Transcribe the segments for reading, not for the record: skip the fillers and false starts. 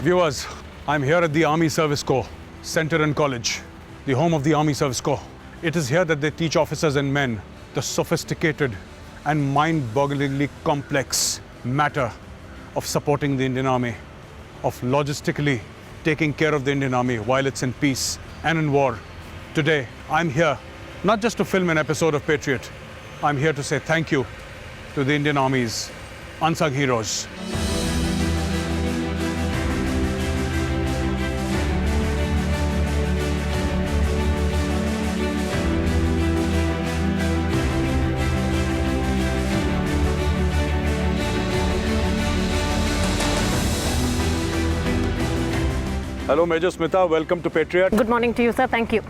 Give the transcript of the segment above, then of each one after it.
Viewers, I'm here at the Army Service Corps Center and College, the home of the Army Service Corps. It is here that they teach officers and men the sophisticated and mind-bogglingly complex matter of supporting the Indian Army, of logistically taking care of the Indian Army while it's in peace and in war. Today, I'm here not just to film an episode of Patriot. I'm here to say thank you to the Indian Army's unsung heroes. Hello, Major Smita. Welcome to Patriot. Good morning to you, sir. Thank you.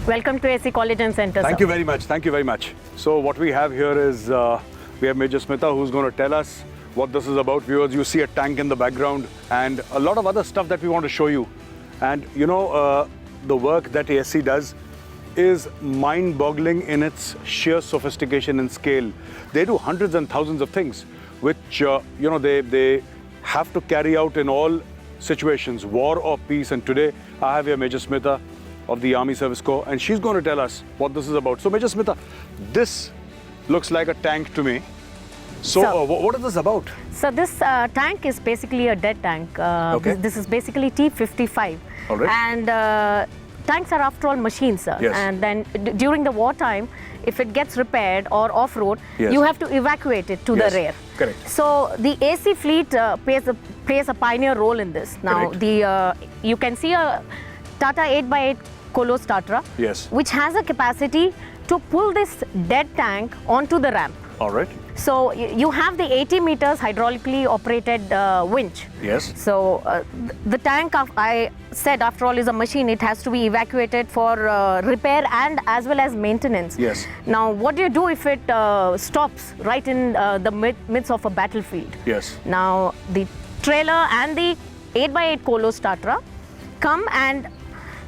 Welcome to AC College and Center. Thank you very much. Thank you very much. So what we have here is we have Major Smita, who's going to tell us what this is about. Viewers, you see a tank in the background and a lot of other stuff that we want to show you. And you know, the work that ASC does is mind-boggling in its sheer sophistication and scale. They do hundreds and thousands of things, which you know they have to carry out in all situations, war or peace. And today I have here Major Smita of the Army Service Corps, and she's going to tell us what this is about. So Major Smita, this looks like a tank to me. So what is this about? So this tank is basically a dead tank. Okay. This is basically T-55. All right. And tanks are after all machines, sir. Yes. And then during the wartime, if it gets repaired or off-road, Yes. you have to evacuate it to Yes. the rear. Correct. So the AC fleet plays a pioneer role in this. Now, Correct. you can see a Tata 8x8 Kolos Tatra, Yes. which has a capacity to pull this dead tank onto the ramp. All right. So you have the 80 meters hydraulically operated winch. Yes. So the tank, I said, after all, is a machine. It has to be evacuated for repair and as well as maintenance. Yes. Now, what do you do if it stops right in the midst of a battlefield? Yes. Now, the trailer and the 8x8 Kolos Tatra come, and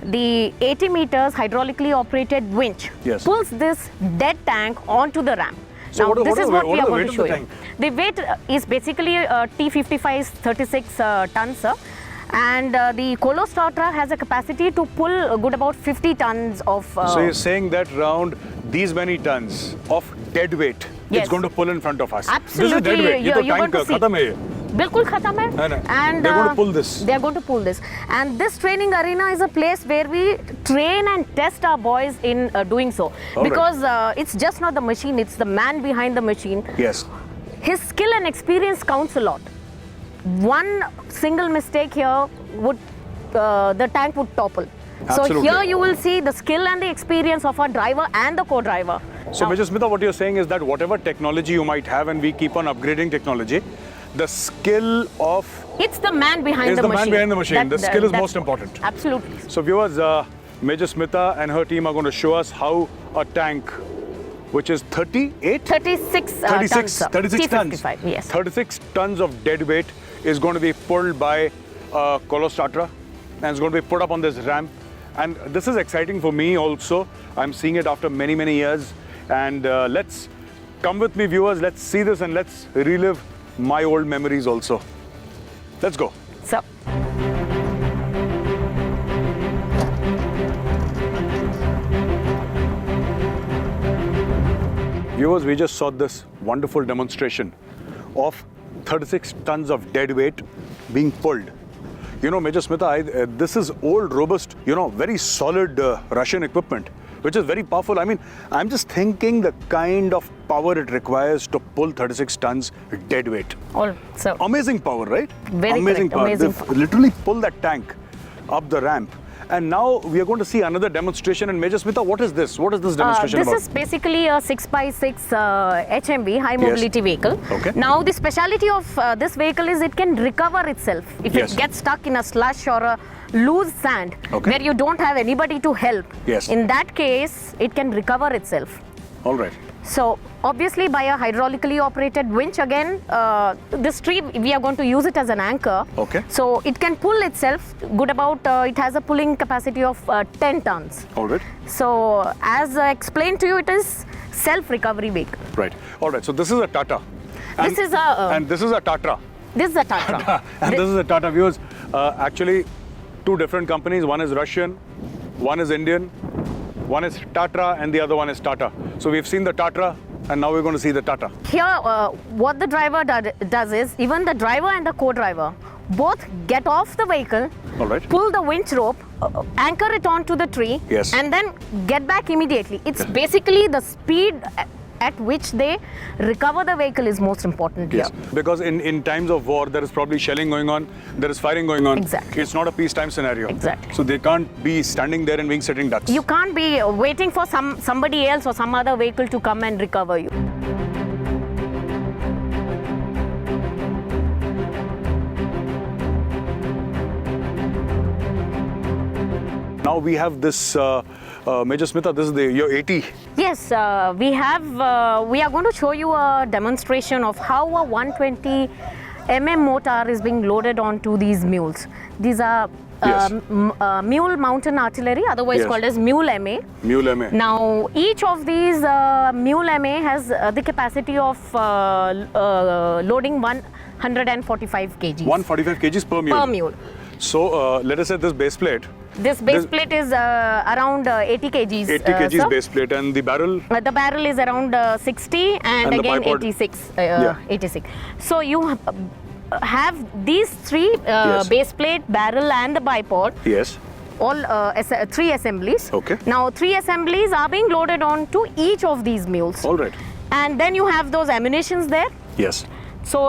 the 80 meters hydraulically operated winch Yes. pulls this dead tank onto the ramp. So Now, this is what we are the going weight to of show the you. tank? The weight is basically T-55's 36 tons, sir. And the Kolos Tatra has a capacity to pull a good about 50 tons of... So you're saying that around these many tons of dead weight, Yes. it's going to pull in front of us. Absolutely. This is dead weight. You're ये तो going tank to see. खत्म है ये. बिल्कुल खत्म है. है ना? And They're going to pull this. They are going to pull this. And this training arena is a place where we train and test our boys in doing so. All right. Because it's just not the machine, it's the man behind the machine. Yes. His skill and experience counts a lot. One single mistake here would the tank would topple. Absolutely. So here you will see the skill and the experience of our driver and the co-driver. So Now, Major Smita, what you're saying is that whatever technology you might have, and we keep on upgrading technology, the skill of it's the man behind the machine. man behind the machine. The skill is most important. Absolutely. So viewers, Major Smita and her team are going to show us how a tank, which is 38? 36 tons, sir. 36 tons. T-55, yes. 36 tons of dead weight is going to be pulled by Kolos Tatra, and it's going to be put up on this ramp. And this is exciting for me also. I'm seeing it after many, many years. And let's come with me, viewers. Let's see this and let's relive my old memories also. Let's go. So, Viewers, we just saw this wonderful demonstration of 36 tons of dead weight being pulled. You know, Major Smita, this is old, robust, you know, very solid Russian equipment, which is very powerful. I mean, I'm just thinking the kind of power it requires to pull 36 tons dead weight. so Amazing power, right? Very amazing correct, power. amazing They've power. literally pulled that tank up the ramp. And now we are going to see another demonstration. And Major Smita, what is this? What is this demonstration this about? is basically a 6x6 HMV, high mobility vehicle. Okay. Now, the speciality of this vehicle is it can recover itself. If Yes. it gets stuck in a slush or a loose sand, Okay. where you don't have anybody to help, Yes. in that case, it can recover itself. All right. So obviously by a hydraulically operated winch again, this tree we are going to use it as an anchor. Okay. So it can pull itself good about, it has a pulling capacity of 10 tons. All right. So as explained to you, it is self-recovery vehicle. Right. All right. So this is a Tata. This is a... and this is a Tatra. This is a Tatra. And this is a Tata. Viewers, Actually, two different companies. One is Russian, one is Indian, one is Tatra, and the other one is Tata. So we've seen the Tatra, and now we're going to see the Tata. Here, what the driver does is, even the driver and the co-driver both get off the vehicle, All right. pull the winch rope, anchor it onto the tree, Yes. and then get back immediately. It's basically the speed at which they recover the vehicle is most important Yes, here. because in times of war, there is probably shelling going on, there is firing going on. Exactly. It's not a peacetime scenario. Exactly. So they can't be standing there and being sitting ducks. You can't be waiting for somebody else or some other vehicle to come and recover you. Now we have this, Major Smita, this is your 80. Yes, we are going to show you a demonstration of how a 120 mm motor is being loaded onto these mules. These are Yes. mule mountain artillery, otherwise Yes. called as mule MA. Mule MA. Now, each of these mule MA has the capacity of loading 145 kgs 145 kgs per mule. per mule. So let us say this base plate, This base plate is around 80 kgs. 80 kgs sir. base plate, and the barrel, The barrel is around 60 and the again bipod? 86. Yeah. 86. So you have these three Yes. base plate, barrel, and the bipod. yes. All three assemblies. Okay. Now, three assemblies are being loaded onto each of these mules. All right. And then you have those ammunitions there. Yes. So,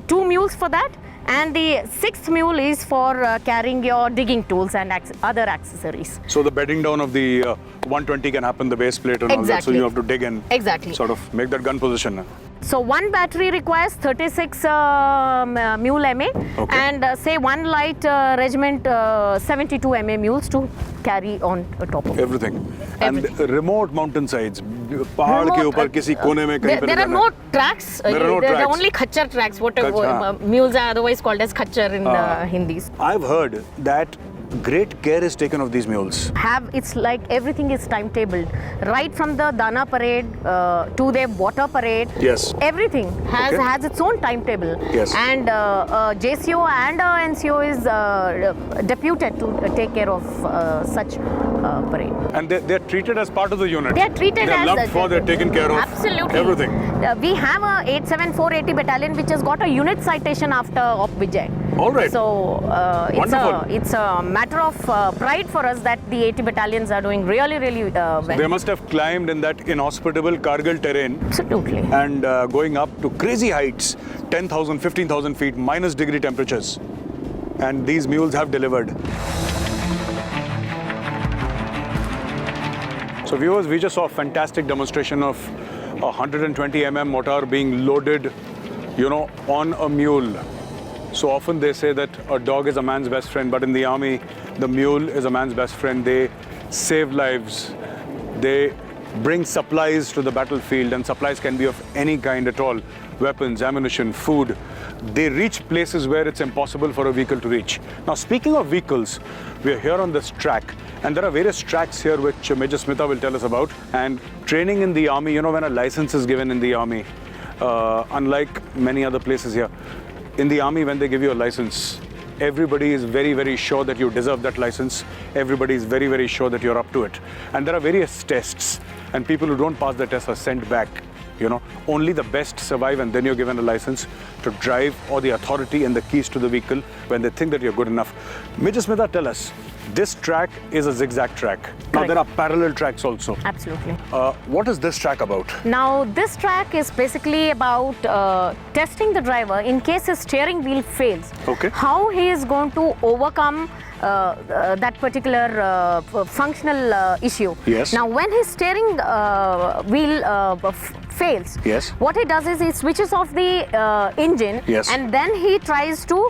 two mules for that. And the sixth mule is for carrying your digging tools and other accessories. So the bedding down of the 120 can happen, the base plate and all that. So Exactly. you have to dig in. Exactly. Sort of make that gun position. So one battery requires 36 mule MA, Okay. and say one light regiment 72 MA mules to carry on top of it. Everything. And remote mountainsides, पहाड़ के Remote, ऊपर किसी कोने में कहीं पे There are जाना no है. tracks. There are no There are tracks. only khachar tracks. What Khachar. mules are otherwise called as khachar in Hindis. I've heard that great care is taken of these mules. It's like everything is timetabled, right from the dana parade to their water parade. Yes. Everything Okay. has its own timetable. Yes. And JCO and NCO is deputed to take care of such parade. And they're treated as part of the unit. They are treated they're as loved for, they're taken care of. Absolutely. Everything. We have a 87480 battalion which has got a unit citation after Op Vijay. All right. So Wonderful. it's a matter of pride for us that the 80 battalions are doing really well. They must have climbed in that inhospitable Kargil terrain Absolutely. and going up to crazy heights, 10,000, 15,000 feet, minus degree temperatures. And these mules have delivered. So viewers, we just saw a fantastic demonstration of a 120 mm mortar being loaded, on a mule. So often they say that a dog is a man's best friend, but in the army, the mule is a man's best friend. They save lives. They bring supplies to the battlefield, and supplies can be of any kind at all. Weapons, ammunition, food. They reach places where it's impossible for a vehicle to reach. Now, speaking of vehicles, we are here on this track, and there are various tracks here which Major Smita will tell us about. And training in the army, when a license is given in the army, unlike many other places here, in the army, when they give you a license, everybody is very, very sure that you deserve that license. Everybody is very, very sure that you're up to it. And there are various tests, and people who don't pass the test are sent back. Only the best survive, and then you're given a license to drive, or the authority and the keys to the vehicle when they think that you're good enough. Major Smita, tell us, this track is a zigzag track. Now, Correct. there are parallel tracks also. Absolutely. What is this track about? Now, this track is basically about testing the driver in case his steering wheel fails. Okay. How he is going to overcome that particular functional issue. Yes. Now, when his steering wheel fails, Yes. what he does is he switches off the engine, Yes. and then he tries to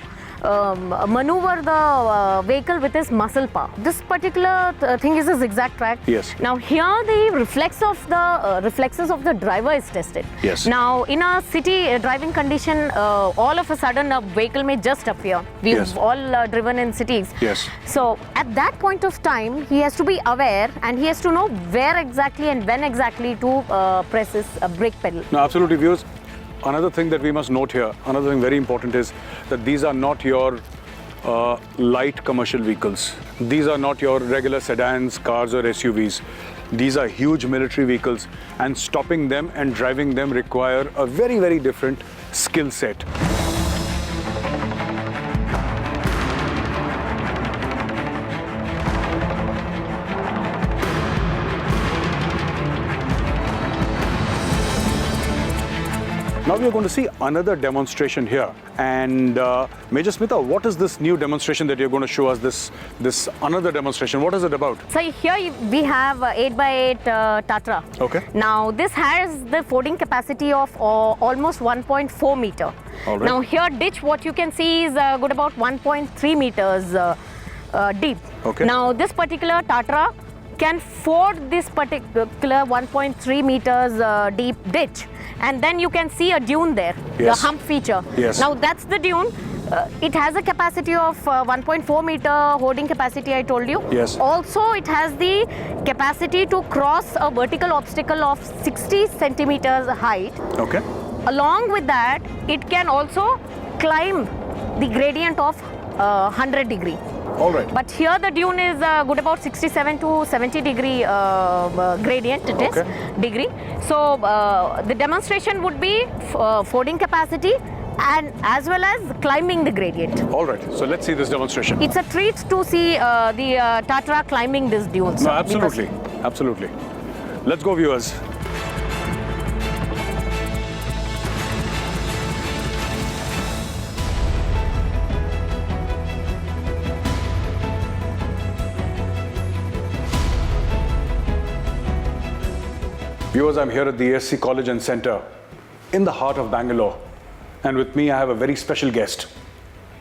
maneuver the vehicle with his muscle power. This particular thing is a zigzag track. Yes. Now here the reflexes of the driver is tested. Yes. Now in a city driving condition, all of a sudden a vehicle may just appear. We've Yes. all driven in cities. Yes. So at that point of time, he has to be aware, and he has to know where exactly and when exactly to press his brake pedal. No, absolutely, viewers. Another thing that we must note here, another thing very important is that these are not your light commercial vehicles. These are not your regular sedans, cars or SUVs. These are huge military vehicles, and stopping them and driving them require a very, very different skill set. Now we are going to see another demonstration here. And Major Smita, what is this new demonstration that you're going to show us, this another demonstration? What is it about? So here we have 8x8 Tatra. Okay. Now this has the fording capacity of almost 1.4 meter. All right. Now here ditch, what you can see is good about 1.3 meters deep. Okay. Now this particular Tatra can ford this particular 1.3 meters deep ditch. And then you can see a dune there, Yes. the hump feature. Yes. Now that's the dune. It has a capacity of 1.4 meter holding capacity, I told you. Yes. Also, it has the capacity to cross a vertical obstacle of 60 centimeters height. Okay. Along with that, it can also climb the gradient of 100 degree. All right. But here the dune is good about 67 to 70 degree gradient it is, Okay. degree. So the demonstration would be fording capacity and as well as climbing the gradient. All right. So let's see this demonstration. It's a treat to see the Tatra climbing this dune. No, absolutely. Absolutely. Let's go, viewers. Viewers, I'm here at the ASC College and Centre in the heart of Bangalore. And with me, I have a very special guest,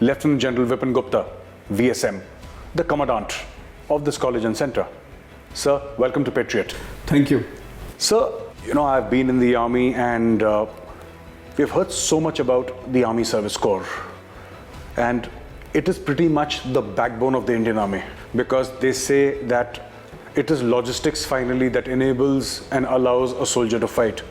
Lieutenant General Vipin Gupta, VSM, the Commandant of this College and Centre. Sir, welcome to Patriot. Thank you. Sir, you know, I've been in the Army and we've heard so much about the Army Service Corps. And it is pretty much the backbone of the Indian Army, because they say that it is logistics finally that enables and allows a soldier to fight.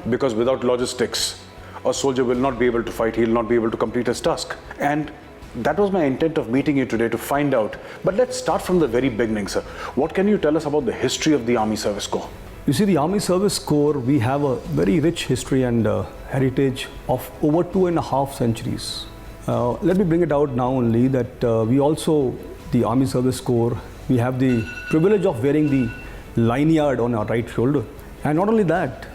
Because without logistics, a soldier will not be able to fight, he'll not be able to complete his task. And that was my intent of meeting you today, to find out. But let's start from the very beginning, sir. What can you tell us about the history of the Army Service Corps? You see, the Army Service Corps, we have a very rich history and heritage of over 2.5 centuries. Let me bring it out now only that we also, the Army Service Corps, we have the privilege of wearing the lanyard on our right shoulder. And not only that,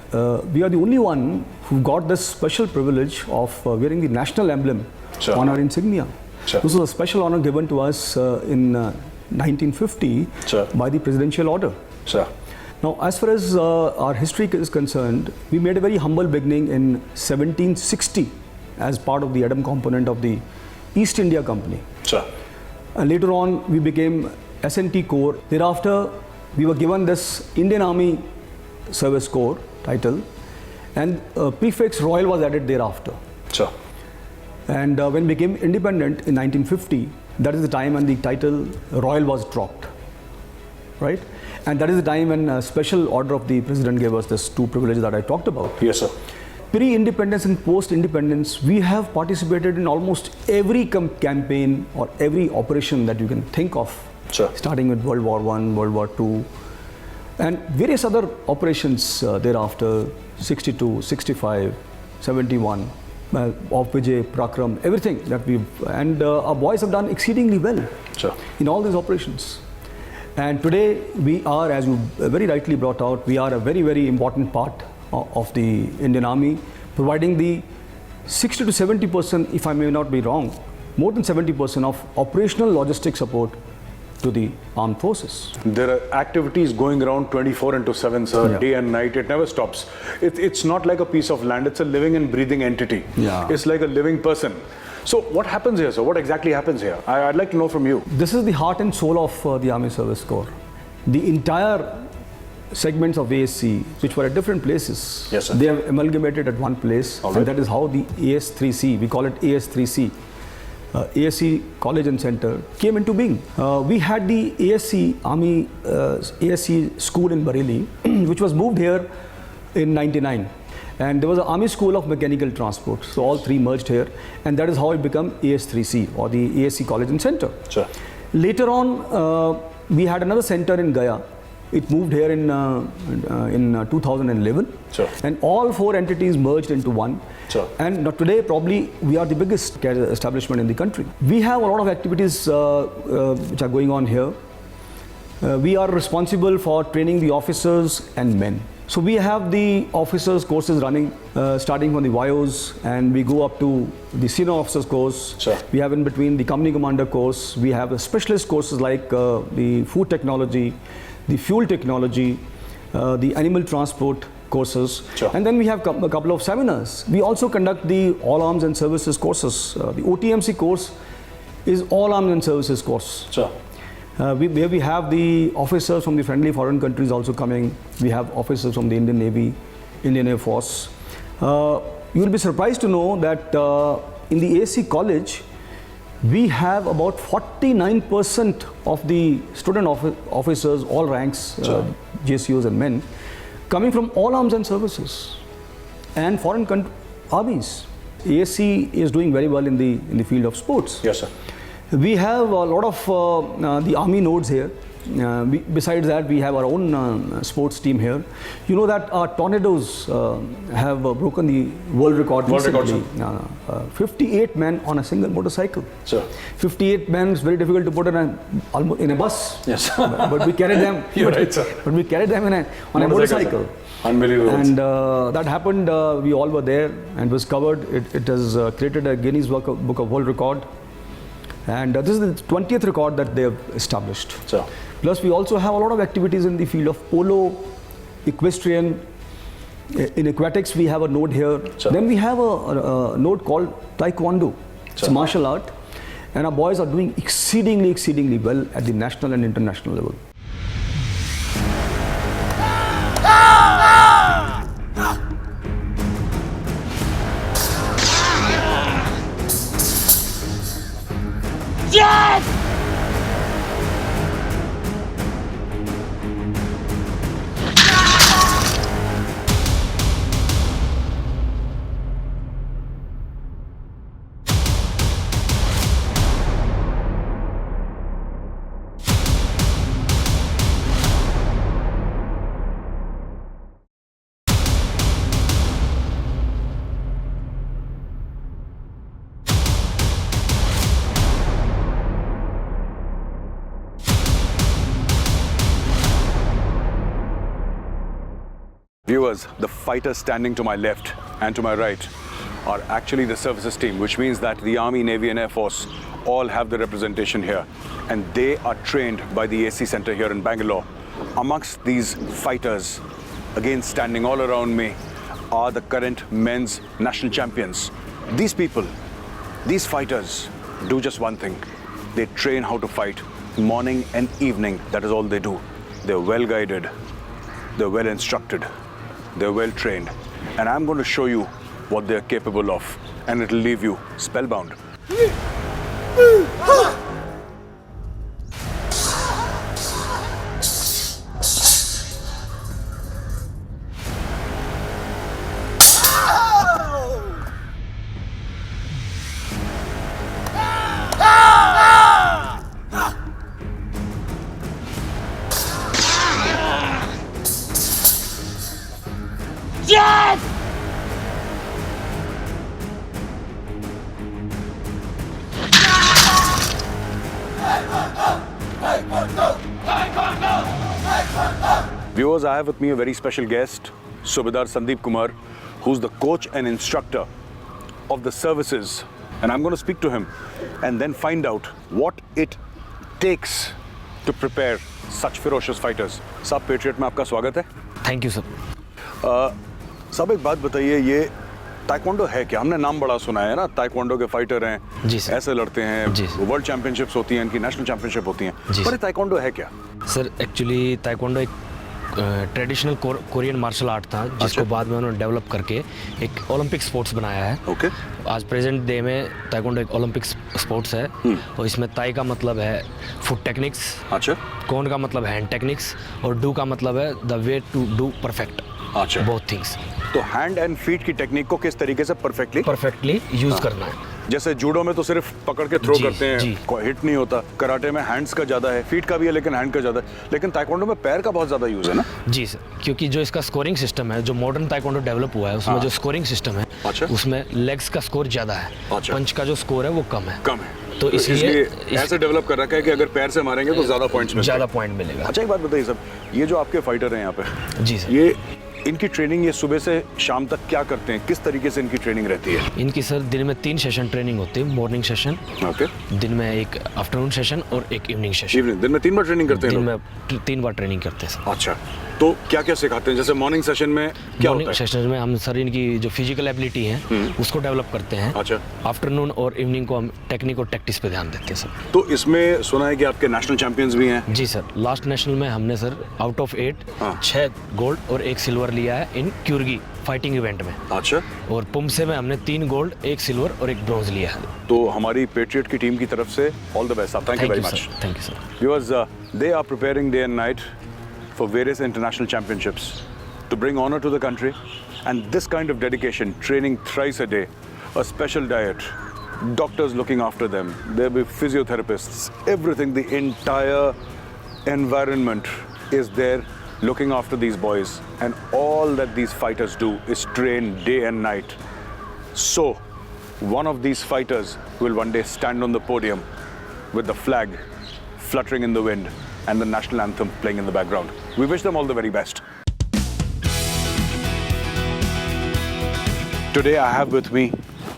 we are the only one who got this special privilege of wearing the national emblem Sure. on our insignia. Sure. This was a special honor given to us in 1950 Sure. by the presidential order. Sir. Now, as far as our history is concerned, we made a very humble beginning in 1760 as part of the Adam component of the East India Company. Sir. And later on, we became S&T Corps. Thereafter, we were given this Indian Army Service Corps title, and prefix Royal was added thereafter. Sir. And when we became independent in 1950, that is the time when the title Royal was dropped, right? And that is the time when a special order of the President gave us this two privileges that I talked about. Yes, sir. Pre-independence and post-independence, we have participated in almost every campaign or every operation that you can think of, Sure. starting with World War I, World War II, and various other operations thereafter, 62, 65, 71, of Vijay, Prakram, everything that we've, and our boys have done exceedingly well Sure. in all these operations. And today we are, as you very rightly brought out, we are a very, very important part of the Indian Army, providing the 60 to 70%, if I may not be wrong, more than 70% of operational logistic support to the armed forces. There are activities going around 24/7, sir, Yeah. day and night. It never stops. It's not like a piece of land. It's a living and breathing entity. Yeah. It's like a living person. So what happens here, sir? What exactly happens here? I'd like to know from you. This is the heart and soul of the Army Service Corps. The entire segments of ASC, which were at different places, Yes, sir. they have amalgamated at one place, All right. and that is how the AS3C, we call it AS3C, ASC College and Center, came into being. We had the ASC Army ASC school in Bareilly, which was moved here in '99, And there was an Army School of Mechanical Transport. So all three merged here, and that is how it became AS3C, or the ASC College and Center. Sure. Later on, we had another center in Gaya. It moved here in 2011. Sure. And all four entities merged into one. Sure. And today, probably, we are the biggest cadet establishment in the country. We have a lot of activities which are going on here. We are responsible for training the officers and men. So we have the officers courses running, starting from the YOs, and we go up to the senior officers course. Sure. We have in between the company commander course. We have specialist courses like the food technology, the fuel technology, the animal transport courses. Sure. And then we have a couple of seminars. We also conduct the all arms and services courses. The OTMC course is all arms and services course. Sure. Where we have the officers from the friendly foreign countries also coming. We have officers from the Indian Navy, Indian Air Force. You will be surprised to know that in the AC college, we have about 49% of the student officers, all ranks, JCOs and men, coming from all arms and services and foreign armies. AC is doing very well in the field of sports. Yes, sir. We have a lot of the army nodes here. Besides that, we have our own sports team here. You know that our tornadoes have broken the world record recently. 58 men on a single motorcycle. Sure. 58 men is very difficult to put in a bus. Yes. but we carried them. You're right, sir. But we carried them on a motorcycle. Unbelievable. And that happened. We all were there, and was covered. It has created a Guinness Book of World Record. And this is the 20th record that they have established. Sure. Plus, we also have a lot of activities in the field of polo, equestrian. In aquatics, we have a node here. Sure. Then we have a node called Taekwondo. It's a martial art. And our boys are doing exceedingly well at the national and international level. Yes! Viewers, the fighters standing to my left and to my right are actually the services team, which means that the Army, Navy and Air Force all have the representation here, and they are trained by the AC Center here in Bangalore. Amongst these fighters, again standing all around me, are the current men's national champions. These people, these fighters do just one thing. They train how to fight morning and evening. That is all they do. They're well guided, they're well instructed, they're well trained, and I'm going to show you what they're capable of, and it'll leave you spellbound. Yes! Viewers, I have with me a very special guest, Subedar Sandeep Kumar, who's the coach and instructor of the services. And I'm going to speak to him and then find out what it takes to prepare such ferocious fighters. Sab Patriot में आपका स्वागत है. Thank you sir. सब एक बात बताइए, ये taekwondo है क्या? हमने नाम बड़ा सुना है ना, ताइक्वांडो के फाइटर हैं, जी सर. ऐसे लड़ते हैं, जी सर. वर्ल्ड चैंपियनशिप्स होती हैं, इनकी नेशनल चैंपियनशिप होती हैं, जी पर सर. ताइक्वांडो है क्या? सर एक्चुअली ताइक्वांडो एक ट्रेडिशनल कोरियन मार्शल आर्ट था, जिसको बाद में उन्होंने डेवलप करके एक ओलंपिक स्पोर्ट्स बनाया है. ओके. आज प्रेजेंट डे में ताइक्वांडो एक ओलंपिक स्पोर्ट्स है, और इसमें ताई का मतलब है फुट टेक्निक्स, अच्छा. कौन का मतलब हैंड टेक्निक्स, और डू का मतलब है the way to do perfect. अच्छा। both things. तो हैंड एंड फीट की टेक्निक को किस तरीके से परफेक्टली यूज करना है। जैसे जूडो में तो सिर्फ पकड़ के थ्रो जी, करते हैं, जी। कोई हिट नहीं होता। कराटे में हैंड्स का ज़्यादा है, फीट का भी है लेकिन हैंड का ज़्यादा है। लेकिन ताइक्वांडो में पैर का बहुत ज़्यादा यूज़ है ना? जी सर, क्योंकि जो इसका स्कोरिंग सिस्टम है, जो मॉडर्न ताइक्वांडो डेवलप हुआ है उसमें जो स्कोरिंग सिस्टम है, अच्छा। उसमें लेग्स का स्कोर ज़्यादा है, अच्छा। पंच का जो स्कोर है वो कम है। कम है, तो इसलिए ऐसे डेवलप कर रखा है कि अगर पैर से मारेंगे तो ज़्यादा पॉइंट्स मिलेंगे। ज़्यादा पॉइंट मिलेगा। अच्छा, एक बात बताइए सर, ये जो आपके फाइटर हैं यहाँ पे, जी सर, ये इनकी ट्रेनिंग ये सुबह से शाम तक क्या करते हैं, किस तरीके से इनकी ट्रेनिंग रहती है? इनकी सर दिन में 3 सेशन ट्रेनिंग होती है, मॉर्निंग सेशन, ओके, दिन में एक आफ्टरनून सेशन और एक इवनिंग सेशन। इवनिंग, दिन में 3 बार ट्रेनिंग करते हैं दिन लोग? में 3 बार ट्रेनिंग करते हैं सर। अच्छा, तो क्या क्या सिखाते हैं? जैसे मॉर्निंग सेशन में क्या मॉर्निंग होता है? सेशन में हम सर इनकी जो फिजिकल एबिलिटी है उसको डेवलप करते हैं। अच्छा। आफ्टरनून और इवनिंग को हम टेक्निक और टैक्टिक्स पे ध्यान देते हैं सर। तो इसमें सुना है कि आपके नेशनल चैंपियंस भी हैं? जी सर, लास्ट नेशनल में हमने सर आउट ऑफ 8 हाँ। 6 गोल्ड और 1 सिल्वर लिया है इन क्यूर्गी फाइटिंग इवेंट में। अच्छा, और पुमसे में हमने 3 गोल्ड, 1 सिल्वर और 1 ब्रॉन्ज लिया है। तो हमारी पेट्रियट की टीम की तरफ से all the best. Thank you very much. Thank you sir. Viewers, they are preparing day and night for various international championships to bring honor to the country, and this kind of dedication, training thrice a day, a special diet, doctors looking after them, there'll be physiotherapists, everything, the entire environment is there looking after these boys, and all that these fighters do is train day and night. So, one of these fighters will one day stand on the podium with the flag fluttering in the wind and the national anthem playing in the background. We wish them all the very best. Today I have with me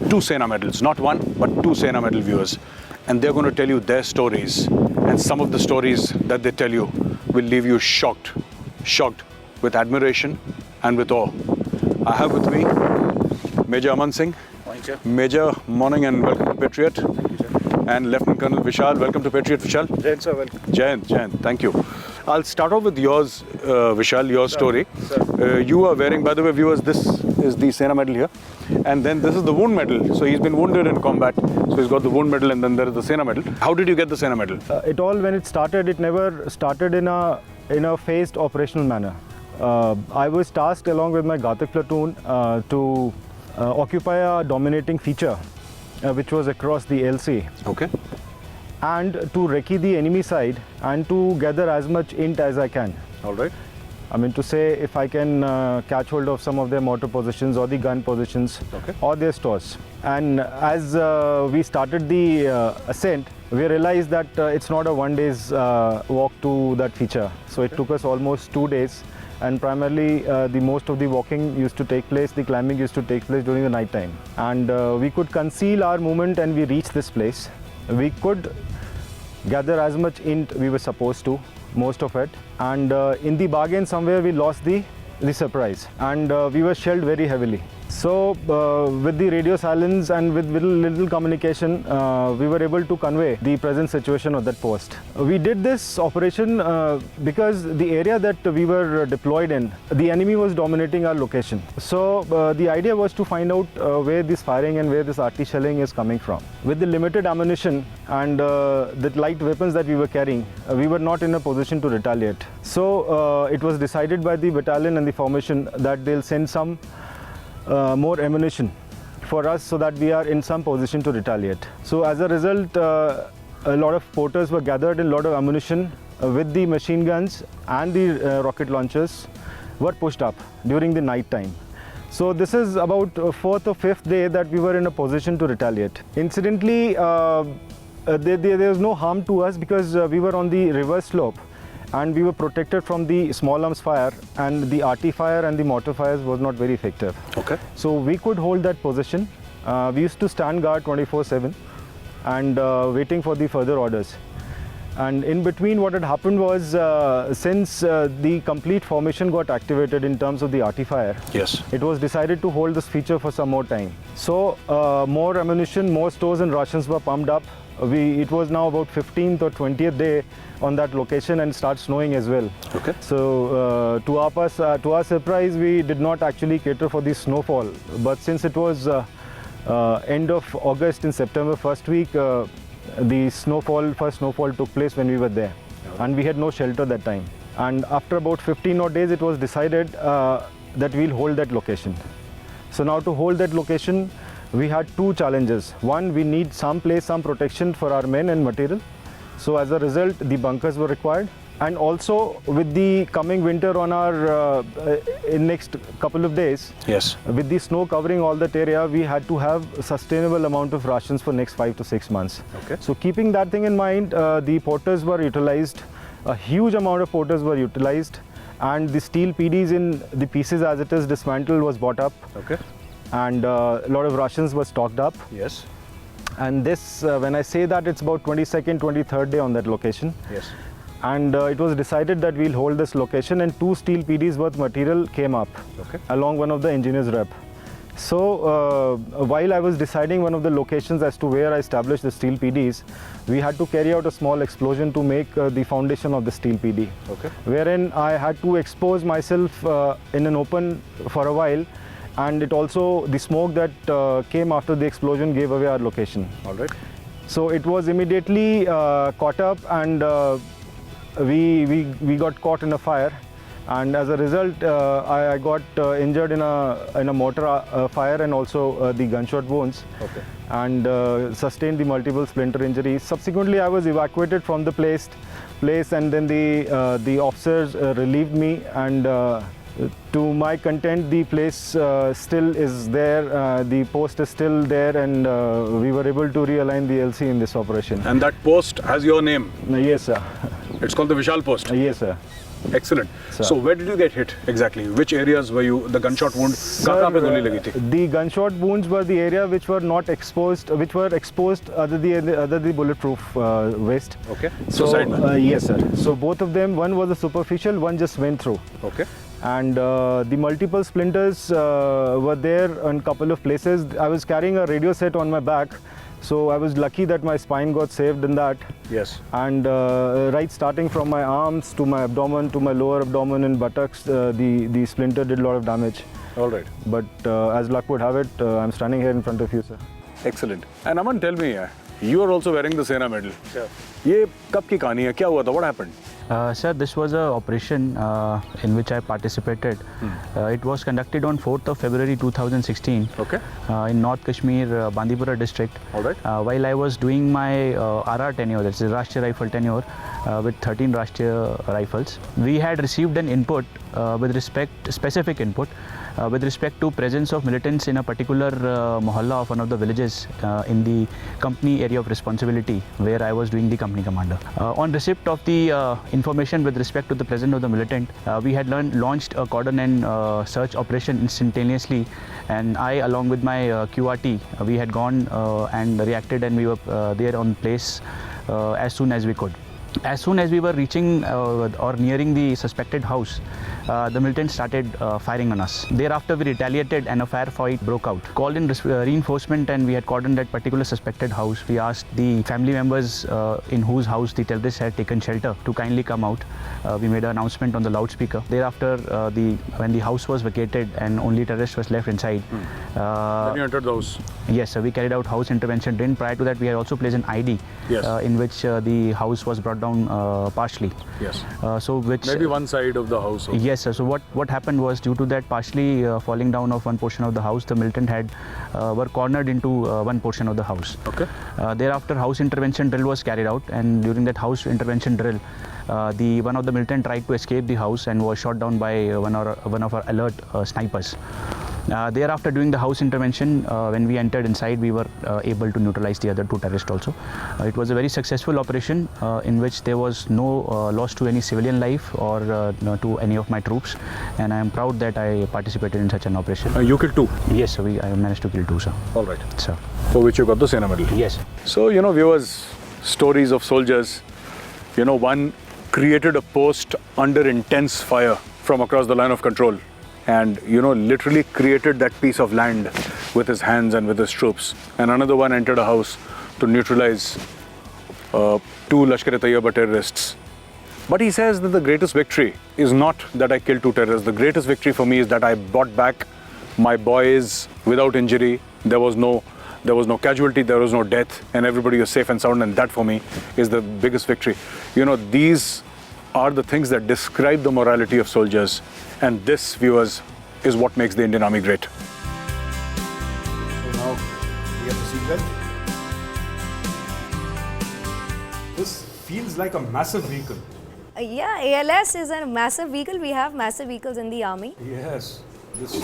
2 Sena medals, not one, but 2 Sena medal viewers. And they're going to tell you their stories. And some of the stories that they tell you will leave you shocked, with admiration and with awe. I have with me Major Aman Singh. Major, morning and welcome to Patriot. And Lieutenant Colonel Vishal, welcome to Patriot, Vishal. Jai Hind, sir, welcome. Jai Hind, thank you. I'll start off with yours, Vishal, your story. You are wearing, by the way, viewers, this is the Sena medal here. And then this is the wound medal. So he's been wounded in combat. So he's got the wound medal and then there is the Sena medal. How did you get the Sena medal? It all, when it started, it never started in a phased operational manner. I was tasked along with my Ghatak platoon to occupy a dominating feature, which was across the LC. Okay. And to recce the enemy side and to gather as much int as I can. All right. I mean to say, if I can catch hold of some of their mortar positions or the gun positions, Okay. or their stores. And as we started the ascent, we realized that it's not a one day's walk to that feature. So it took us almost 2 days. And primarily the most of the walking used to take place, the climbing used to take place during the night time. And we could conceal our movement and we reached this place. We could gather as much int we were supposed to, most of it. And in the bargain somewhere we lost the surprise. And we were shelled very heavily. So with the radio silence and with little communication, we were able to convey the present situation of that post. We did this operation because the area that we were deployed in, the enemy was dominating our location. So the idea was to find out where this firing and where this RT shelling is coming from. With the limited ammunition and the light weapons that we were carrying, we were not in a position to retaliate. So it was decided by the battalion and the formation that they'll send some more ammunition for us so that we are in some position to retaliate. So as a result, a lot of porters were gathered and a lot of ammunition with the machine guns and the rocket launchers were pushed up during the night time. So this is about 4th or 5th day that we were in a position to retaliate. Incidentally, there was no harm to us because we were on the reverse slope and we were protected from the small arms fire, and the RT fire and the mortar fires was not very effective. Okay. So we could hold that position. We used to stand guard 24/7 and waiting for the further orders. And in between what had happened was, since the complete formation got activated in terms of the RT fire, Yes. it was decided to hold this feature for some more time. So more ammunition, more stores and rations were pumped up. It was now about 15th or 20th day on that location and start snowing as well. Okay. So to our surprise, we did not actually cater for the snowfall. But since it was end of August and September first week, the first snowfall took place when we were there. And we had no shelter that time. And after about 15 odd days, it was decided that we'll hold that location. So now to hold that location, we had two challenges. One, we need some place, some protection for our men and material. So as a result, the bunkers were required. And also with the coming winter on our in next couple of days, Yes. with the snow covering all that area, we had to have a sustainable amount of rations for next 5 to 6 months. Okay. So keeping that thing in mind, the porters were utilized. A huge amount of porters were utilized, and the steel PDs in the pieces as it is dismantled was bought up, Okay. and a lot of rations were stocked up. Yes. And this, when I say that, it's about 22nd, 23rd day on that location. Yes. And it was decided that we'll hold this location, and 2 steel PDs worth material came up, Okay. along one of the engineers rep. So while I was deciding one of the locations as to where I established the steel PDs, we had to carry out a small explosion to make the foundation of the steel PD. Okay. Wherein I had to expose myself in an open for a while, and it also, the smoke that came after the explosion gave away our location. All right. So it was immediately caught up, and we got caught in a fire, and as a result I got injured in a mortar fire, and also the gunshot wounds. Okay. And sustained the multiple splinter injuries. Subsequently, I was evacuated from the place, and then the officers relieved me, and to my content, the place still is there, the post is still there, and we were able to realign the LC in this operation. And that post has your name. Yes, sir. It's called the Vishal post. Yes, sir. Excellent. Sir. So where did you get hit exactly? Which areas were you, the gunshot wound? कहाँ पे गोली लगी थी? The gunshot wounds were the area which were not exposed, which were exposed other the bulletproof vest. Okay. So side में. yes, sir. So both of them, one was a superficial, one just went through. Okay. And the multiple splinters were there in a couple of places. I was carrying a radio set on my back, so I was lucky that my spine got saved in that. Yes. And right starting from my arms to my abdomen to my lower abdomen and buttocks, the splinter did a lot of damage. All right. But as luck would have it, I'm standing here in front of you, sir. Excellent. And Aman, tell me, you are also wearing the Sena medal. Sure. ये कब की कहानी है? क्या हुआ था? What happened? Sir, this was an operation in which I participated. It was conducted on 4th of February 2016 Okay. in North Kashmir, Bandipora district. All right. While I was doing my RR tenure, that's the Rashtriya Rifle tenure, with 13 Rashtriya Rifles. We had received an input specific input with respect to presence of militants in a particular mohalla of one of the villages in the company area of responsibility where I was doing the company commander. On receipt of the information with respect to the presence of the militant, we had launched a cordon and search operation instantaneously, and I, along with my QRT, we had gone and reacted, and we were there on place as soon as we could. As soon as we were reaching or nearing the suspected house, the militants started firing on us. Thereafter, we retaliated and a firefight broke out. Called in reinforcement, and we had cordoned that particular suspected house. We asked the family members in whose house the terrorists had taken shelter to kindly come out. We made an announcement on the loudspeaker. Thereafter, when the house was vacated and only terrorists was left inside, Then you entered the house. yes, sir, we carried out house intervention. Then prior to that, we had also placed an ID, Yes. in which the house was brought down partially. Yes. So which Maybe one side of the house. Also. Yes, sir. So what happened was, due to that partially falling down of one portion of the house, the militant were cornered into one portion of the house. Okay. Thereafter, house intervention drill was carried out, and during that house intervention drill, one of the militant tried to escape the house and was shot down by one of our alert snipers. Thereafter, during the house intervention, when we entered inside, we were able to neutralize the other 2 terrorists also. It was a very successful operation in which there was no loss to any civilian life or to any of my troops, and I am proud that I participated in such an operation. You killed 2. Yes, sir, I managed to kill 2, sir. All right. Sir. For which you got the Sena medal. Yes. So, viewers, stories of soldiers, one created a post under intense fire from across the line of control, and literally created that piece of land with his hands and with his troops. And another one entered a house to neutralize 2 Lashkar-e-Taiba terrorists. But he says that the greatest victory is not that I killed 2 terrorists. The greatest victory for me is that I brought back my boys without injury. There was no casualty, there was no death, and everybody was safe and sound, and that for me is the biggest victory. These are the things that describe the morality of soldiers, and this, viewers, is what makes the Indian Army great. So now we have the seatbelt. This feels like a massive vehicle. Yeah, ALS is a massive vehicle. We have massive vehicles in the army. Yes. This.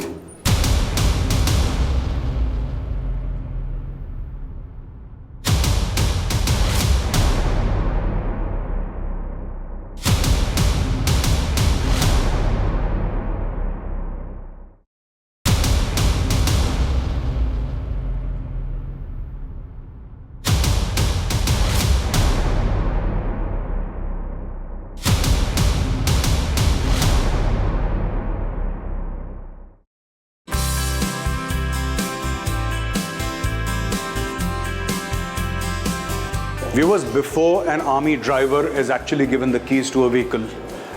Viewers, before an army driver is actually given the keys to a vehicle,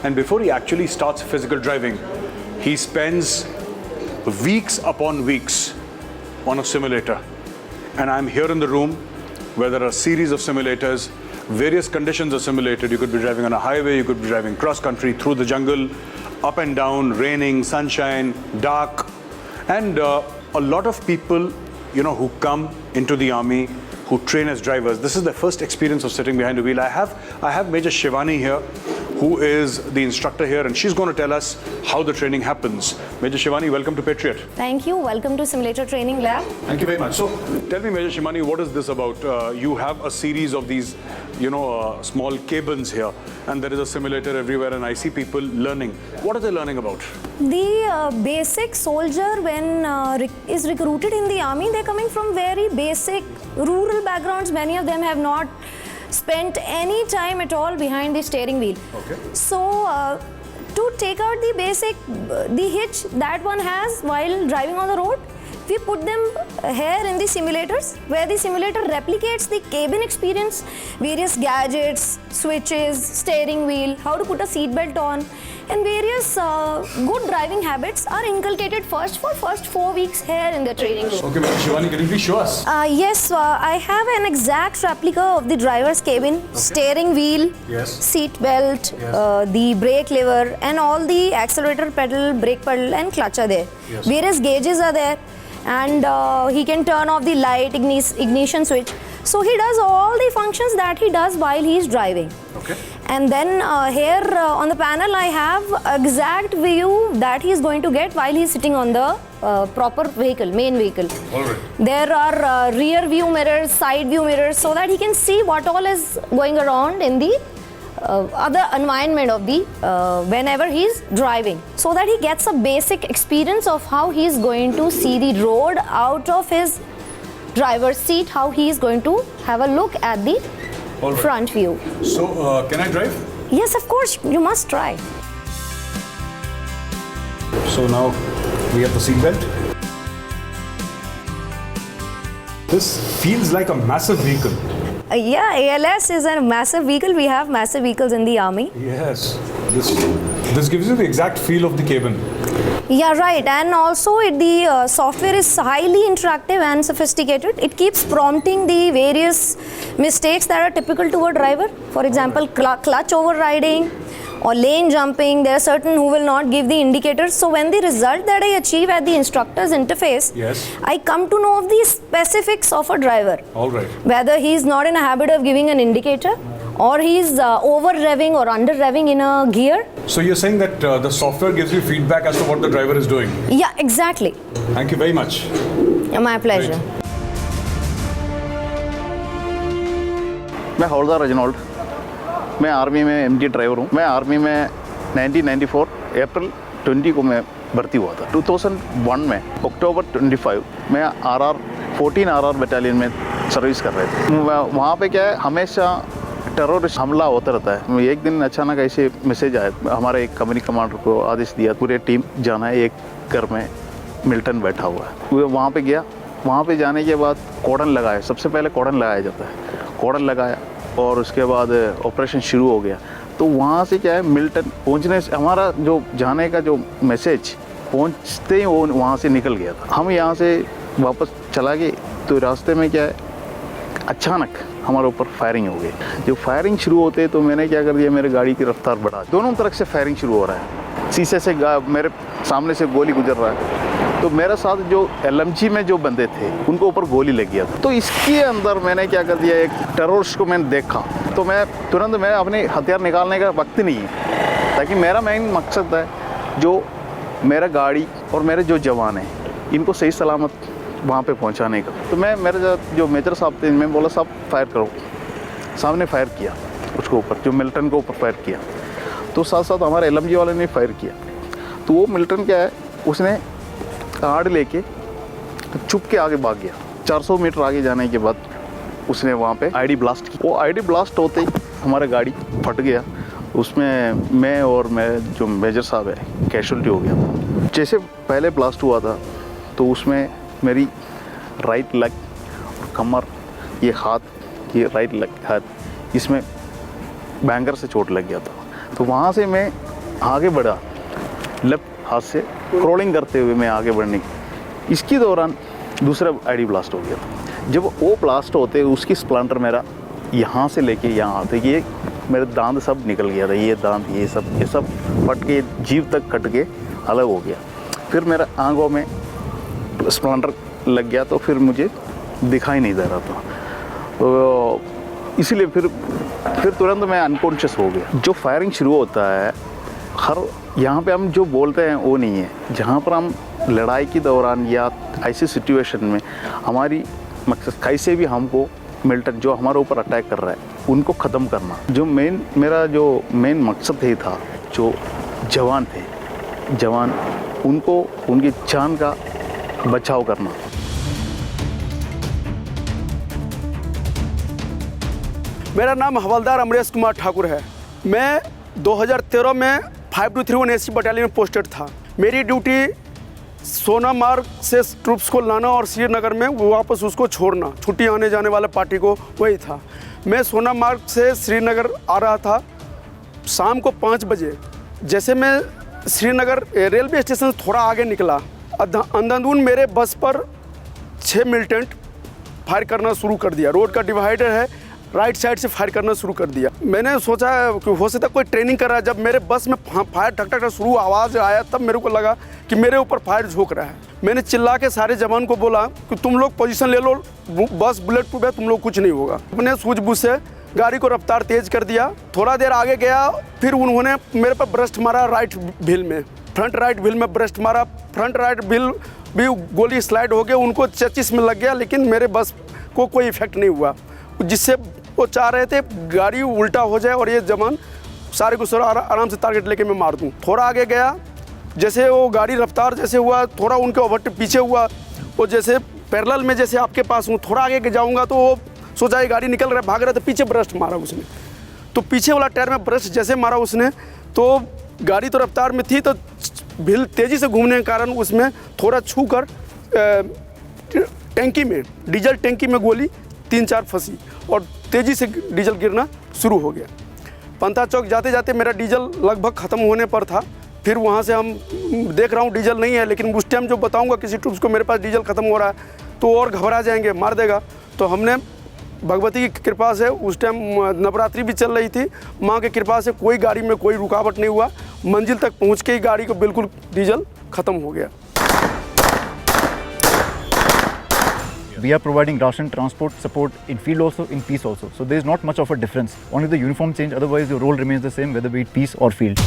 and before he actually starts physical driving, he spends weeks upon weeks on a simulator. And I'm here in the room where there are a series of simulators. Various conditions are simulated. You could be driving on a highway, you could be driving cross country, through the jungle, up and down, raining, sunshine, dark. And a lot of people, who come into the army, who train as drivers, this is their first experience of sitting behind a wheel. I have Major Shivani here, who is the instructor here, and she's going to tell us how the training happens. Major Shivani, welcome to Patriot. Thank you. Welcome to Simulator Training Lab. Thank you very much. So, tell me, Major Shivani, what is this about? You have a series of these, small cabins here, and there is a simulator everywhere, and I see people learning. What are they learning about? The basic soldier, when is recruited in the army, they're coming from very basic rural backgrounds. Many of them have not spent any time at all behind the steering wheel. Okay. So, to take out the basic, the hitch that one has while driving on the road, we put them here in the simulators, where the simulator replicates the cabin experience, various gadgets, switches, steering wheel, how to put a seat belt on, and various good driving habits are inculcated for first 4 weeks here in the training room. Okay, Major Shivani, can you please show us? Yes, I have an exact replica of the driver's cabin, steering wheel, Yes. seat belt, the brake lever, and all the accelerator pedal, brake pedal, and clutch are there. Yes. Various gauges are there, and he can turn off the light, ignition switch. So he does all the functions that he does while he is driving. Okay. And then here on the panel I have exact view that he is going to get while he is sitting on the proper vehicle, main vehicle. All right. There are rear view mirrors, side view mirrors, so that he can see what all is going around in the other environment of the whenever he is driving, so that he gets a basic experience of how he is going to see the road out of his driver's seat, how he is going to have a look at the front view. So, can I drive? Yes, of course, you must try. So now we have the seatbelt. This feels like a massive vehicle. Yeah, ALS is a massive vehicle. We have massive vehicles in the army. Yes. This gives you the exact feel of the cabin. Yeah, right. And also the software is highly interactive and sophisticated. It keeps prompting the various mistakes that are typical to a driver. For example, clutch overriding or lane jumping. There are certain who will not give the indicators. So when the result that I achieve at the instructor's interface, Yes. I come to know of the specifics of a driver. All right. Whether he is not in a habit of giving an indicator, or he is over revving or under revving in a gear. So you're saying that the software gives you feedback as to what the driver is doing. Yeah, exactly. Thank you very much. My pleasure. मैं हवलदार Reginald, मैं army में MT driver हूँ। मैं army में 1994 अप्रैल 20 को मैं भर्ती हुआ था। 2001 में अक्टूबर 25 मैं 14 RR बटालियन में सर्विस कर रहे थे। वहाँ पे क्या है, हमेशा टेररिस्ट हमला होता रहता है। एक दिन अचानक ऐसे मैसेज आया, हमारे एक कंपनी कमांडर को आदेश दिया पूरे टीम जाना है, एक घर में मिल्टन बैठा हुआ है। वहाँ पे गया, वहाँ पे जाने के बाद कॉर्डन लगाया। सबसे पहले कॉर्डन लगाया जाता है, कॉर्डन लगाया और उसके बाद ऑपरेशन शुरू हो गया। तो वहाँ से क्या है, मिल्टन पहुँचने से हमारा जो जाने का जो मैसेज पहुँचते ही वो वहाँ से निकल गया था। हम यहाँ से वापस चला गए तो रास्ते में क्या है, अचानक हमारे ऊपर फायरिंग हो गई। जो फायरिंग शुरू होते तो मैंने क्या कर दिया, मेरे गाड़ी की रफ्तार बढ़ा। दोनों तरफ से फायरिंग शुरू हो रहा है। शीशे से मेरे सामने से गोली गुजर रहा है, तो मेरे साथ जो LMG में जो बंदे थे उनको ऊपर गोली लग गया था। तो इसके अंदर मैंने क्या कर दिया, एक टेररिस्ट को मैंने देखा तो मैं तुरंत मैं अपने हथियार निकालने का वक्त नहीं है, ताकि मेरा मेन मकसद है जो मेरा गाड़ी और मेरे जो जवान हैं इनको सही सलामत वहाँ पे पहुँचाने का। तो मैं मेरे जो मेजर साहब थे मैं बोला साहब फायर करो, सामने फायर किया उसको ऊपर, जो मिल्टन को ऊपर फायर किया, तो साथ साथ हमारे LMG वाले ने फायर किया। तो वो मिल्टन क्या है, उसने आड़ लेके चुप के आगे भाग गया। 400 मीटर आगे जाने के बाद उसने वहाँ पे ID ब्लास्ट की। वो ID ब्लास्ट होते ही हमारा गाड़ी फट गया, उसमें मैं और मैं जो मेजर साहब है कैजुअल्टी हो गया। जैसे पहले ब्लास्ट हुआ था तो उसमें मेरी राइट लेग और कमर, ये हाथ, ये राइट लेग हाथ, इसमें बैंगर से चोट लग गया था। तो वहाँ से मैं आगे बढ़ा, लेफ्ट हाथ से क्रॉलिंग करते हुए मैं आगे बढ़ने की, इसके दौरान दूसरा ID ब्लास्ट हो गया था। जब वो ब्लास्ट होते उसकी स्प्लेंडर मेरा यहाँ से लेके यहाँ आते, ये मेरे दांत सब निकल गया था, ये दांत ये सब फट के जीभ तक कट के अलग हो गया। फिर मेरा आंखों में स्प्लेंडर लग गया तो फिर मुझे दिखाई नहीं दे रहा था, तो इसीलिए फिर तुरंत मैं अनकॉन्शियस हो गया। जो फायरिंग शुरू होता है हर यहाँ पे हम जो बोलते हैं वो नहीं है। जहाँ पर हम लड़ाई के दौरान या ऐसी सिचुएशन में हमारी मकसद कैसे भी हमको मिल्टन जो हमारे ऊपर अटैक कर रहा है उनको ख़त्म करना, जो मेरा जो मेन मकसद ही था। जो जवान थे, जवान उनको उनकी जान का बचाव करना। मेरा नाम हवलदार अमरेश कुमार ठाकुर है। मैं 2013 में 5231 SC बटालियन में पोस्टेड था। मेरी ड्यूटी सोनामार्ग से ट्रूप्स को लाना और श्रीनगर में वापस उसको छोड़ना, छुट्टी आने जाने वाले पार्टी को, वही था। मैं सोनामार्ग से श्रीनगर आ रहा था शाम को 5 बजे। जैसे मैं श्रीनगर रेलवे स्टेशन से थोड़ा आगे निकला, अंधाधुंध मेरे बस पर 6 मिलिटेंट फायर करना शुरू कर दिया। रोड का डिवाइडर है, राइट साइड से फायर करना शुरू कर दिया। मैंने सोचा कि हो सकता कोई ट्रेनिंग कर रहा है। जब मेरे बस में फायर ठक ठक शुरू आवाज़ आया तब मेरे को लगा कि मेरे ऊपर फायर झोंक रहा है। मैंने चिल्ला के सारे जवान को बोला कि तुम लोग पोजीशन ले लो, बस बुलेट प्रूफ है, तुम लोग कुछ नहीं होगा। अपने सूझबूझ से गाड़ी को रफ्तार तेज कर दिया। थोड़ा देर आगे गया, फिर उन्होंने मेरे पर ब्रस्ट मारा राइट व्हील में, फ्रंट राइट व्हील में ब्रस्ट मारा। फ्रंट राइट व्हील भी गोली स्लाइड हो गया, उनको चेचिस में लग गया, लेकिन मेरे बस को कोई इफेक्ट नहीं हुआ। जिससे वो चाह रहे थे गाड़ी उल्टा हो जाए और ये जवान सारे को आराम से टारगेट लेके मैं मार दूँ। थोड़ा आगे गया, जैसे वो गाड़ी रफ्तार जैसे हुआ, थोड़ा उनके ओवरटेक पीछे हुआ, वो जैसे पैरेलल में जैसे आपके पास हूँ, थोड़ा आगे जाऊँगा तो वो सोचा ये गाड़ी निकल रहा है, भाग रहा, तो पीछे ब्रस्ट मारा उसने। तो पीछे वाला टायर में ब्रस्ट जैसे मारा उसने, तो गाड़ी तो रफ्तार में थी, तो व्हील तेज़ी से घूमने के कारण उसमें थोड़ा छू कर टैंकी में, डीजल टैंकी में गोली 3-4 फंसी और तेज़ी से डीजल गिरना शुरू हो गया। पंता चौक जाते जाते मेरा डीजल लगभग ख़त्म होने पर था। फिर वहाँ से हम देख रहा हूँ डीजल नहीं है, लेकिन उस टाइम जो बताऊँगा किसी ट्रूप्स को मेरे पास डीजल ख़त्म हो रहा है तो और घबरा जाएंगे, मार देगा। तो हमने भगवती की कृपा से, उस टाइम नवरात्रि भी चल रही थी, माँ की कृपा से कोई गाड़ी में कोई रुकावट नहीं हुआ। मंजिल तक पहुँच के ही गाड़ी को बिल्कुल डीजल ख़त्म हो गया। We are providing ration transport support in field also, in peace also. So there is not much of a difference. Only the uniform change, otherwise your role remains the same whether be it peace or field.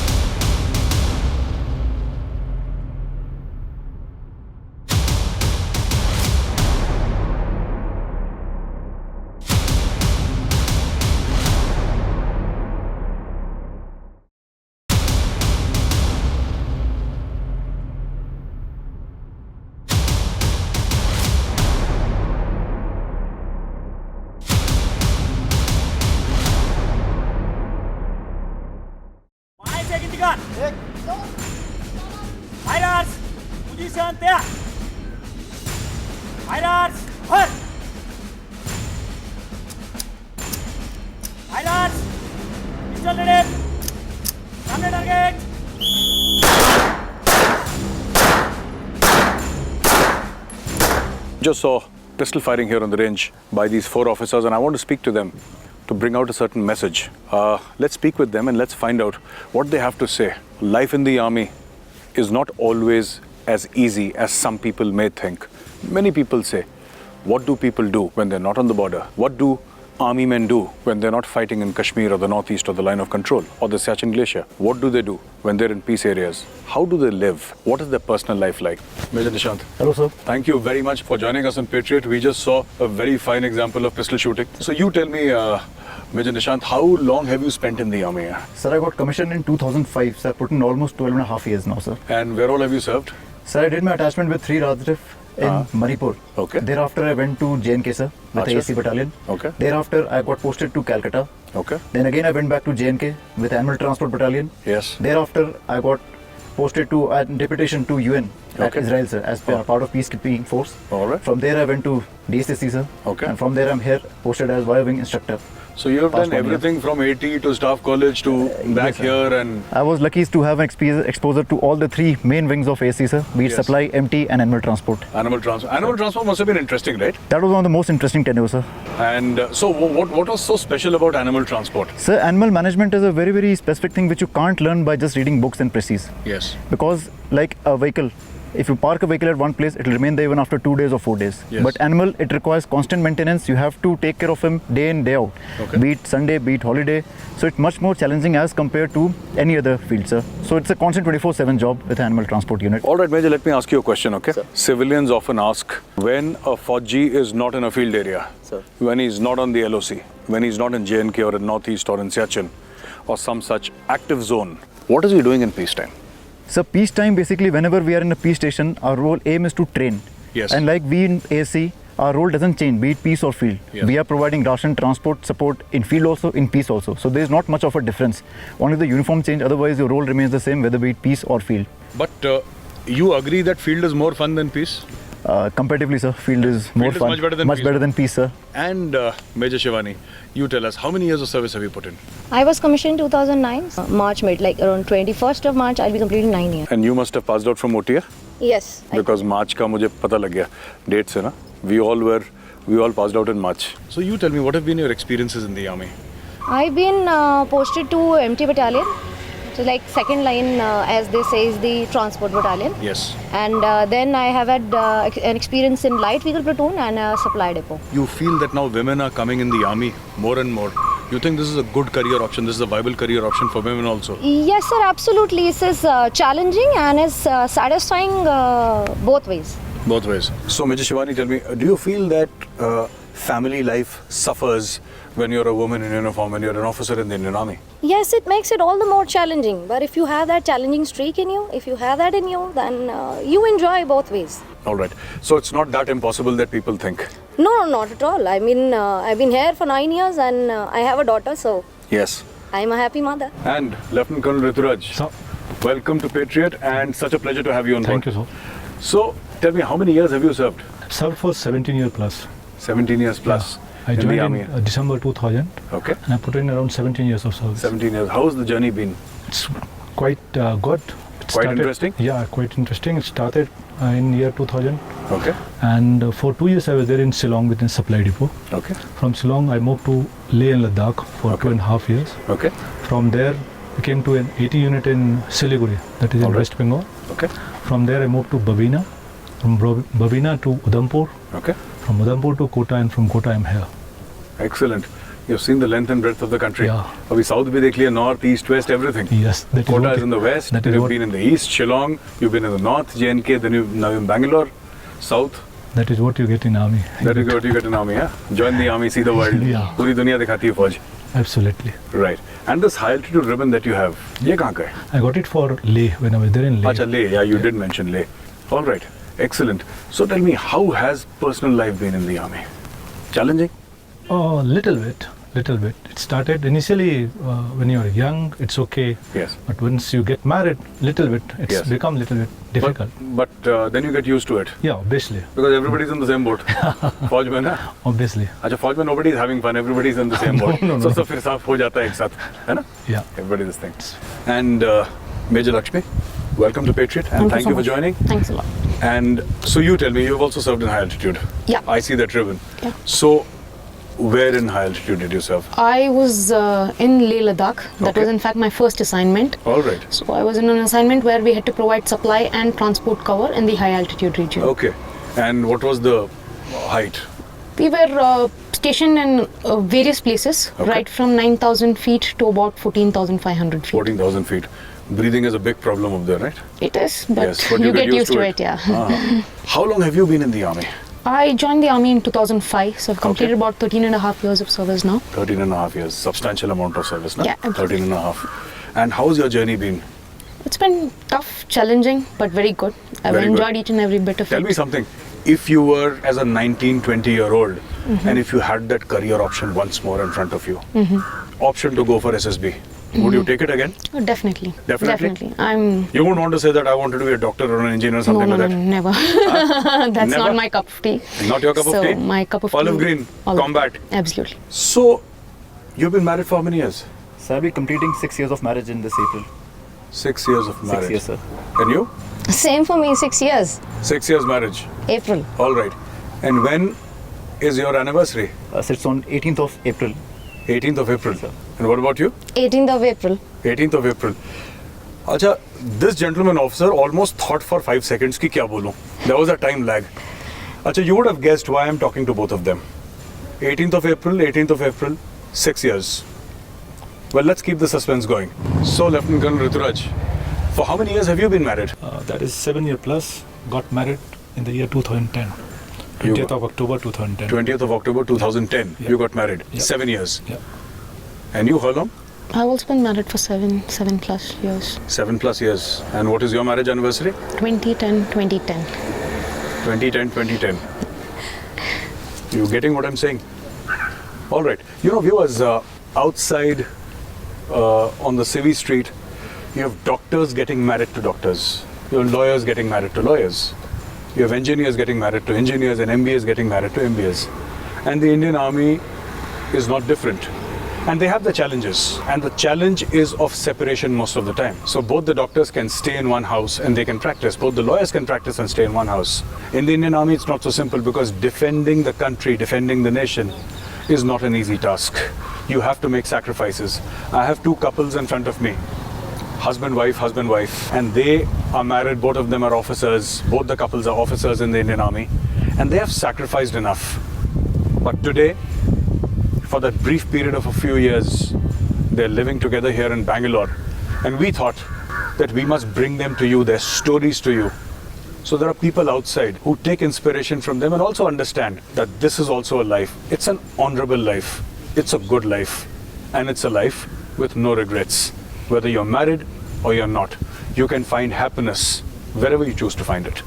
Fighters, position there. Fighters, hurt. Fighters, pistol ready. Saamne target. Just saw pistol firing here on the range by these 4 officers, and I want to speak to them. to bring out a certain message. Let's speak with them and let's find out what they have to say. Life in the army is not always as easy as some people may think. Many people say, what do people do when they're not on the border? What do army men do when they're not fighting in Kashmir or the northeast or the line of control or the Siachen Glacier? What do they do when they're in peace areas? How do they live? What is their personal life like? Major Nishant. Hello, sir. Thank you very much for joining us on Patriot. We just saw a very fine example of pistol shooting. So you tell me, Major Nishant, how long have you spent in the army? Sir, I got commissioned in 2005. So I put in almost 12 and a half years now, sir. And where all have you served? Sir, I did my attachment with 3 Rajrif in Manipur. Okay. Thereafter, I went to JNK, sir, with the AC battalion. Okay. Thereafter, I got posted to Calcutta. Okay. Then again, I went back to JNK with Animal Transport Battalion. Yes. Thereafter, I got posted to deputation to UN at Israel, sir, as part of peacekeeping force. All right. From there, I went to DSSC, sir. Okay. And from there, I'm here posted as wire wing instructor. So you have done everything from AT to staff college to back here, and I was lucky to have an exposure to all the 3 main wings of AC, sir, be it supply, MT and animal transport. Animal transport must have been interesting, right? That was one of the most interesting tenures, sir. And so what was so special about animal transport? Sir, animal management is a very, very specific thing which you can't learn by just reading books and précis. Yes. Because like a vehicle, if you park a vehicle at one place, it will remain there even after 2 days or 4 days. Yes. But animal, it requires constant maintenance. You have to take care of him day in, day out. Okay. Be it Sunday, be it holiday. So it's much more challenging as compared to any other field, sir. So it's a constant 24/7 job with animal transport unit. All right, Major, let me ask you a question, okay? Sir. Civilians often ask, when a Fauji is not in a field area, Sir. when he's not on the LOC, when he's not in JNK or in Northeast or in Siachen or some such active zone, what is he doing in peacetime? So peacetime, basically, whenever we are in a peace station, our role aim is to train. Yes. And like we in AC, our role doesn't change, be it peace or field. Yes. We are providing ration transport support in field also, in peace also. So there is not much of a difference. Only the uniform change, otherwise your role remains the same, whether be it peace or field. But you agree that field is more fun than peace? Comparatively, sir, field is more fun. Much better than much peace. better than peace, sir. And Major Shivani, you tell us, how many years of service have you put in? I was commissioned in 2009, March mid, like around 21st of March, I'll be completing 9 years. And you must have passed out from OTR? Yes. Because March का मुझे पता लग गया date से ना. We all passed out in March. So you tell me, what have been your experiences in the army? I've been posted to MT battalion, so like second line, as they say, is the transport battalion. Yes. And then I have had an experience in light vehicle platoon and a supply depot. You feel that now women are coming in the army more and more. You think this is a good career option? This is a viable career option for women also? Yes, sir, absolutely. This is challenging and is satisfying both ways. Both ways. So Major Shivani, tell me, do you feel that family life suffers when you're a woman in uniform, when you're an officer in the Indian Army? Yes, it makes it all the more challenging. But if you have that challenging streak in you, if you have that in you, then you enjoy both ways. All right. So it's not that impossible that people think? No, not at all. I mean, I've been here for 9 years and I have a daughter, so Yes. I'm a happy mother. And Lieutenant Colonel Rituraj, Sir. welcome to Patriot and such a pleasure to have you on board. Thank you, sir. So tell me, how many years have you served? Served for 17 years plus. 17 years plus. I in joined the army. in December 2000 Okay. and I put in around 17 years of service. 17 years. How's the journey been? It's quite good. It Quite interesting? Yeah, quite interesting. It started in year 2000 Okay. and for 2 years I was there in Shillong within supply depot. Okay. From Shillong I moved to Leh and Ladakh for 2.5 years. Okay. From there I came to an 80 unit in Siliguri, that is in Alright. West Bengal. Okay. From there I moved to Babina. From Babina to Udhampur. Okay. From Udhampur to Kota, and from Kota I'm here. Excellent. You've seen the length and breadth of the country. Yeah. Abhi South bhi dekh liya, North, East, West, everything. Yes, that is Kota what is in the West. that is You've what- been in the East, Shillong. You've been in the North, JNK. Then you've now in Bangalore, South. That is what you get in army. That is what you get in army, yeah? Join the army, see the world. Yeah. Puri dunia dikhati hai Fauj. Absolutely. Right. And this high altitude ribbon that you have, ye kahan ka hai? I got it for Leh when I was there in Leh. Acha, Leh. Yeah, you did mention Leh. All right. Excellent. So tell me, how has personal life been in the army? Challenging? Oh, little bit. It started initially when you're young, it's okay. Yes. But once you get married, little bit, it's Yes. become little bit difficult. But then you get used to it. Yeah, obviously. Because everybody's in the same boat. Fauj mein na? Obviously. Acha, Fauj mein nobody is having fun. Everybody's in the same boat. No. So fir saaf ho jata hai ek sath. Hai na? Yeah. Everybody this thing. And Major Lakshmi, welcome to Patriot and thank you for joining. Thanks a lot. And so you tell me, you've also served in high altitude. Yeah. I see that ribbon. Yeah. So where in high altitude did you serve? I was in Leh Ladakh. That Okay. was in fact my first assignment. All right. So I was in an assignment where we had to provide supply and transport cover in the high altitude region. Okay. And what was the height? We were stationed in various places, Okay. right from 9,000 feet to about 14,500 feet. 14,000 feet. Breathing is a big problem up there, right? It is, but, Yes, but you get used to it, yeah. How long have you been in the army? I joined the army in 2005, so I've completed Okay. about 13 and a half years of service now. 13 and a half years. Substantial amount of service, no? Yeah, absolutely. 13 and a half. And how's your journey been? It's been tough, challenging, but very good. I've Very enjoyed good. each and every bit of Tell it. me something. If you were as a 19, 20-year-old and if you had that career option once more in front of you, option to go for SSB, would you take it again? Oh, definitely. Definitely? I'm You won't want to say that I wanted to be a doctor or an engineer or no, something no, like no, that. never. That's Never? not my cup of tea. Not your cup of So, tea? my cup of Olive tea. green, Olive. combat. Absolutely. So, you've been married for how many years? So I'll be completing 6 years of marriage in this April. 6 years of marriage. 6 years, sir. And you? Same for me, 6 years. 6 years marriage. April. All right. And when is your anniversary? So it's on 18th of April. 18th of April. Sir. And what about you? 18th of April. 18th of April. Acha, this gentleman officer almost thought for 5 seconds ki kya bolu. There was a time lag. Acha, you would have guessed why I'm talking to both of them. 18th of April, 6 years. Well, let's keep the suspense going. So, Lieutenant Colonel Rituraj, for how many years have you been married? That is 7 year plus. Got married in the year 2010. 20th of October 2010. 20th of October 2010, Yeah. you got married. Yeah. 7 years. Yeah. And you, how long? I've also been married for seven plus years. 7+ years. And what is your marriage anniversary? 2010. 2010. You getting what I'm saying? All right. You know, viewers, outside on the Civi street, you have doctors getting married to doctors. You have lawyers getting married to lawyers. You have engineers getting married to engineers and MBAs getting married to MBAs. And the Indian Army is not different. And they have the challenges. And the challenge is of separation most of the time. So both the doctors can stay in one house and they can practice. Both the lawyers can practice and stay in one house. In the Indian Army, it's not so simple because defending the country, defending the nation is not an easy task. You have to make sacrifices. I have 2 couples in front of me. Husband, wife, and they are married. Both of them are officers. Both the couples are officers in the Indian Army, and they have sacrificed enough. But today, for that brief period of a few years, they're living together here in Bangalore, and we thought that we must bring them to you, their stories to you. So there are people outside who take inspiration from them and also understand that this is also a life. It's an honorable life. It's a good life, and it's a life with no regrets. Whether you're married or you're not, you can find happiness wherever you choose to find it.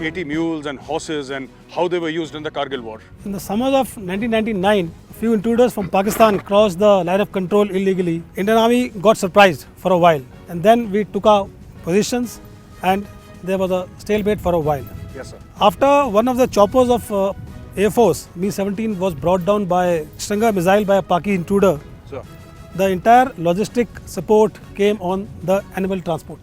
80 mules and horses and how they were used in the Kargil war. In the summer of 1999, a few intruders from Pakistan crossed the line of control illegally. Indian Army got surprised for a while, and then we took our positions and there was a stalemate for a while. Yes, sir. After one of the choppers of Air Force, Mi-17, was brought down by Stinger missile by a Paki intruder, Sir. the entire logistic support came on the animal transport.